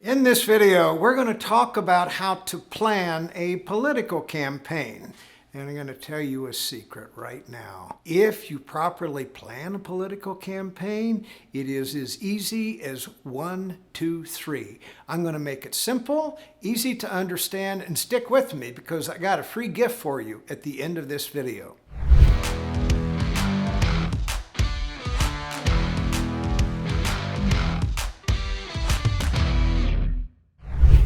In this video, we're going to talk about how to plan a political campaign. And I'm going to tell you a secret right now. If you properly plan a political campaign, it is as easy as 1, 2, 3. I'm going to make it simple, easy to understand, and stick with me because I got a free gift for you at the end of this video.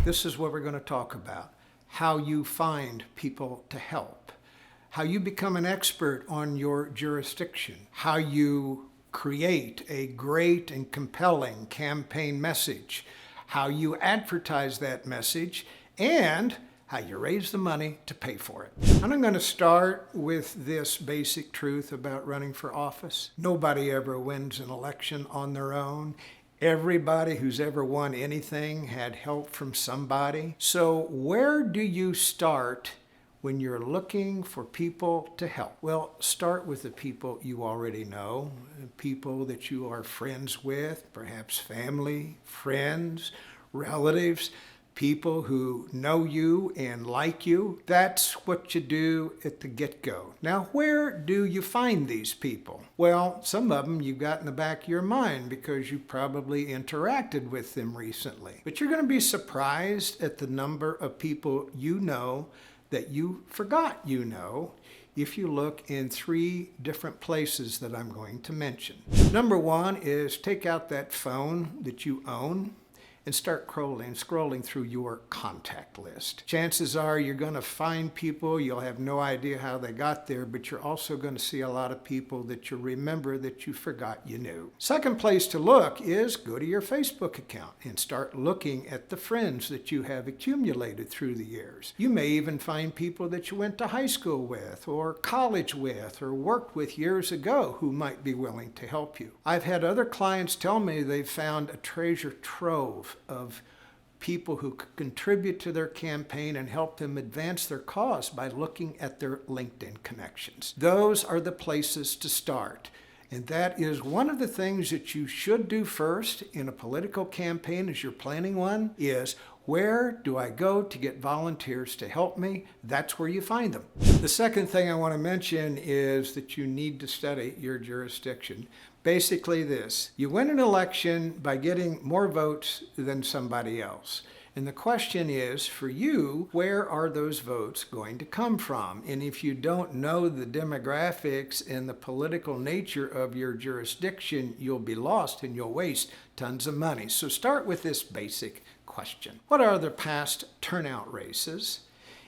This is what we're going to talk about. How you find people to help. How you become an expert on your jurisdiction. How you create a great and compelling campaign message. How you advertise that message. And how you raise the money to pay for it. And I'm going to start with this basic truth about running for office. Nobody ever wins an election on their own. Everybody who's ever won anything had help from somebody. So where do you start when you're looking for people to help? Well, start with the people you already know, people that you are friends with, perhaps family, friends, relatives, people who know you and like you. That's what you do at the get-go. Now, where do you find these people? Well, some of them you've got in the back of your mind because you probably interacted with them recently. But you're going to be surprised at the number of people you know that you forgot you know if you look in 3 different places that I'm going to mention. Number 1 is take out that phone that you own and start scrolling through your contact list. Chances are you're going to find people, you'll have no idea how they got there, but you're also going to see a lot of people that you'll remember that you forgot you knew. Second place to look is go to your Facebook account and start looking at the friends that you have accumulated through the years. You may even find people that you went to high school with or college with or worked with years ago who might be willing to help you. I've had other clients tell me they've found a treasure trove of people who could contribute to their campaign and help them advance their cause by looking at their LinkedIn connections. Those are the places to start. And that is one of the things that you should do first in a political campaign as you're planning one is, where do I go to get volunteers to help me? That's where you find them. The second thing I want to mention is that you need to study your jurisdiction. Basically this, you win an election by getting more votes than somebody else. And the question is, for you, where are those votes going to come from? And if you don't know the demographics and the political nature of your jurisdiction, you'll be lost and you'll waste tons of money. So start with this basic question. What are the past turnout races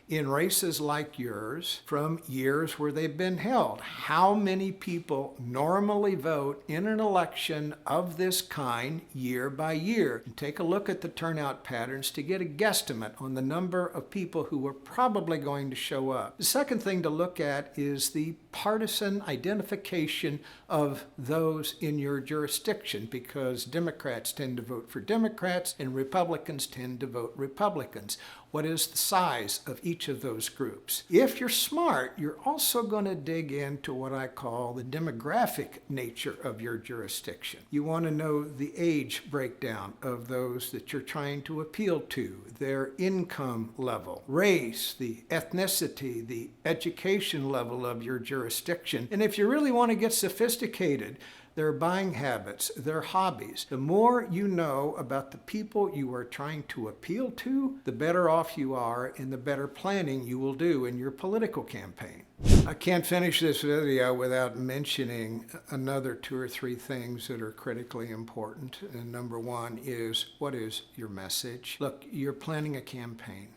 in races like yours from years where they've been held? How many people normally vote in an election of this kind year by year? And take a look at the turnout patterns to get a guesstimate on the number of people who are probably going to show up. The second thing to look at is the partisan identification of those in your jurisdiction, because Democrats tend to vote for Democrats and Republicans tend to vote Republicans. What is the size of each of those groups? If you're smart, you're also going to dig into what I call the demographic nature of your jurisdiction. You want to know the age breakdown of those that you're trying to appeal to, their income level, race, the ethnicity, the education level of your jurisdiction. And if you really want to get sophisticated, their buying habits, their hobbies. The more you know about the people you are trying to appeal to, the better off you are and the better planning you will do in your political campaign. I can't finish this video without mentioning another 2 or 3 things that are critically important. And number 1 is, what is your message? Look, you're planning a campaign.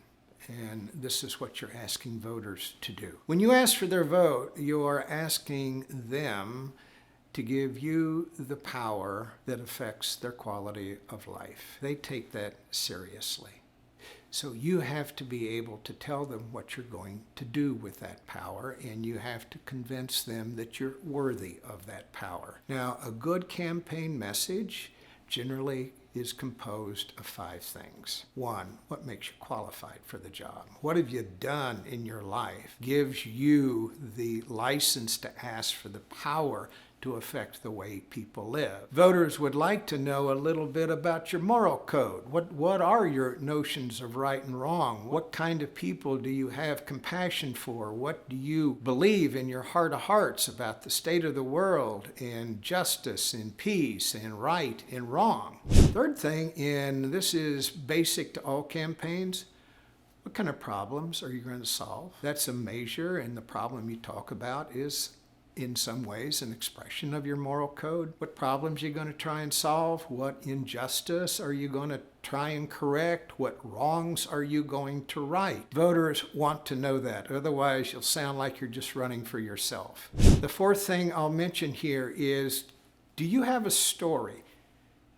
And this is what you're asking voters to do. When you ask for their vote, you are asking them to give you the power that affects their quality of life. They take that seriously. So you have to be able to tell them what you're going to do with that power, and you have to convince them that you're worthy of that power. Now, a good campaign message generally is composed of 5 things. 1, what makes you qualified for the job? What have you done in your life gives you the license to ask for the power to affect the way people live. Voters would like to know a little bit about your moral code. What are your notions of right and wrong? What kind of people do you have compassion for? What do you believe in your heart of hearts about the state of the world and justice and peace and right and wrong? Third thing, and this is basic to all campaigns, what kind of problems are you going to solve? That's a measure, and the problem you talk about is in some ways an expression of your moral code. What problems are you going to try and solve? What injustice are you going to try and correct? What wrongs are you going to right? Voters want to know that. Otherwise, you'll sound like you're just running for yourself. The fourth thing I'll mention here is, do you have a story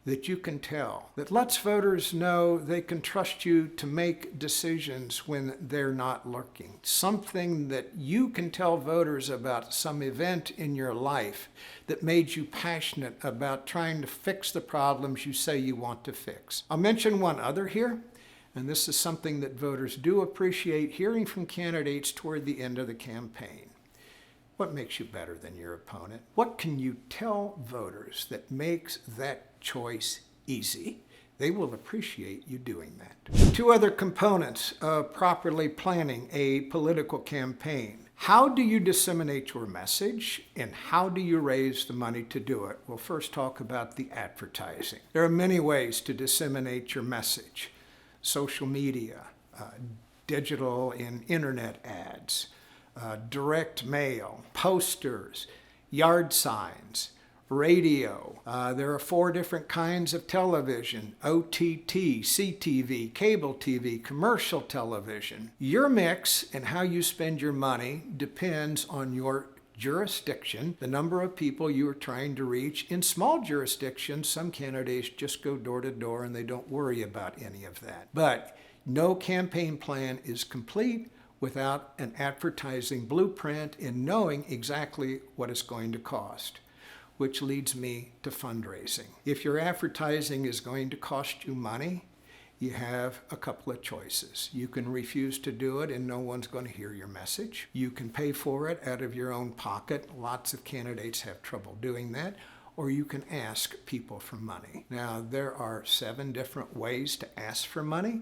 that you can tell that lets voters know they can trust you to make decisions when they're not looking? Something that you can tell voters about, some event in your life that made you passionate about trying to fix the problems you say you want to fix. I'll mention one other here, and this is something that voters do appreciate hearing from candidates toward the end of the campaign. What makes you better than your opponent? What can you tell voters that makes that choice easy? They will appreciate you doing that. Two other components of properly planning a political campaign. How do you disseminate your message, and how do you raise the money to do it? We'll first talk about the advertising. There are many ways to disseminate your message. Social media, digital and internet ads, direct mail, posters, yard signs, radio. There are 4 different kinds of television: OTT, CTV, cable TV, commercial television. Your mix and how you spend your money depends on your jurisdiction, the number of people you are trying to reach. In small jurisdictions, some candidates just go door to door and they don't worry about any of that. But no campaign plan is complete without an advertising blueprint and knowing exactly what it's going to cost. Which leads me to fundraising. If your advertising is going to cost you money, you have a couple of choices. You can refuse to do it and no one's going to hear your message. You can pay for it out of your own pocket. Lots of candidates have trouble doing that. Or you can ask people for money. Now, there are 7 different ways to ask for money,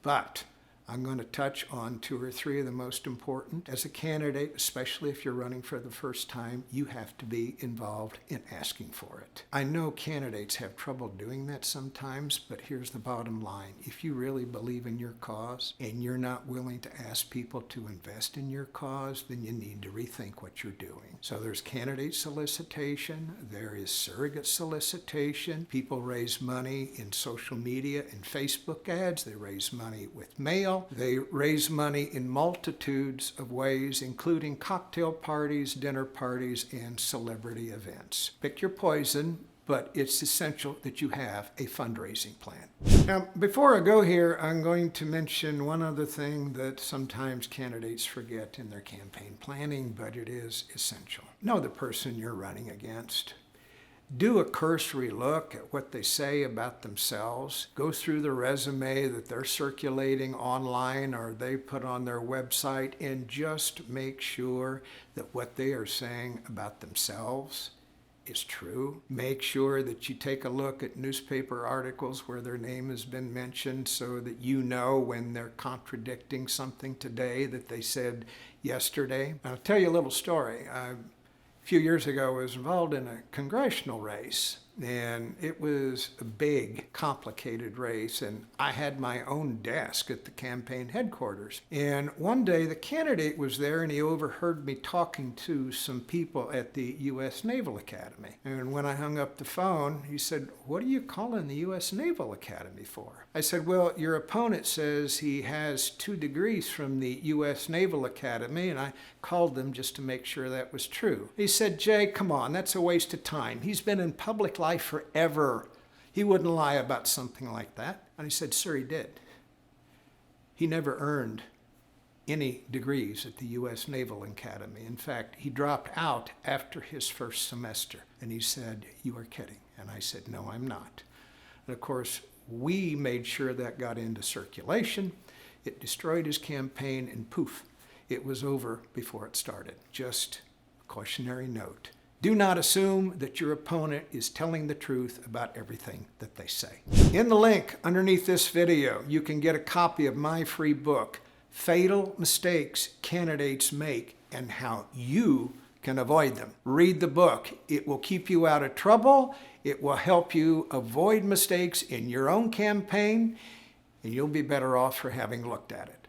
but I'm going to touch on 2 or 3 of the most important. As a candidate, especially if you're running for the first time, you have to be involved in asking for it. I know candidates have trouble doing that sometimes, but here's the bottom line. If you really believe in your cause and you're not willing to ask people to invest in your cause, then you need to rethink what you're doing. So there's candidate solicitation, there is surrogate solicitation. People raise money in social media and Facebook ads. They raise money with mail. They raise money in multitudes of ways, including cocktail parties, dinner parties, and celebrity events. Pick your poison, but it's essential that you have a fundraising plan. Now, before I go here, I'm going to mention one other thing that sometimes candidates forget in their campaign planning, but it is essential. Know the person you're running against. Do a cursory look at what they say about themselves. Go through the resume that they're circulating online or they put on their website, and just make sure that what they are saying about themselves is true. Make sure that you take a look at newspaper articles where their name has been mentioned so that you know when they're contradicting something today that they said yesterday. I'll tell you a little story. A few years ago, I was involved in a congressional race, and it was a big, complicated race, and I had my own desk at the campaign headquarters. And one day, the candidate was there, and he overheard me talking to some people at the U.S. Naval Academy. And when I hung up the phone, he said, "What are you calling the U.S. Naval Academy for?" I said, "Well, your opponent says he has 2 degrees from the U.S. Naval Academy," and I called them just to make sure that was true. He said, "Jay, come on, that's a waste of time. He's been in public life forever. He wouldn't lie about something like that." And I said, "Sir, he did. He never earned any degrees at the U.S. Naval Academy. In fact, he dropped out after his first semester." And he said, "You are kidding." And I said, "No, I'm not." And of course, we made sure that got into circulation. It destroyed his campaign, and poof, it was over before it started. Just a cautionary note. Do not assume that your opponent is telling the truth about everything that they say. In the link underneath this video, you can get a copy of my free book, Fatal Mistakes Candidates Make and How You Can Avoid Them. Read the book. It will keep you out of trouble. It will help you avoid mistakes in your own campaign, and you'll be better off for having looked at it.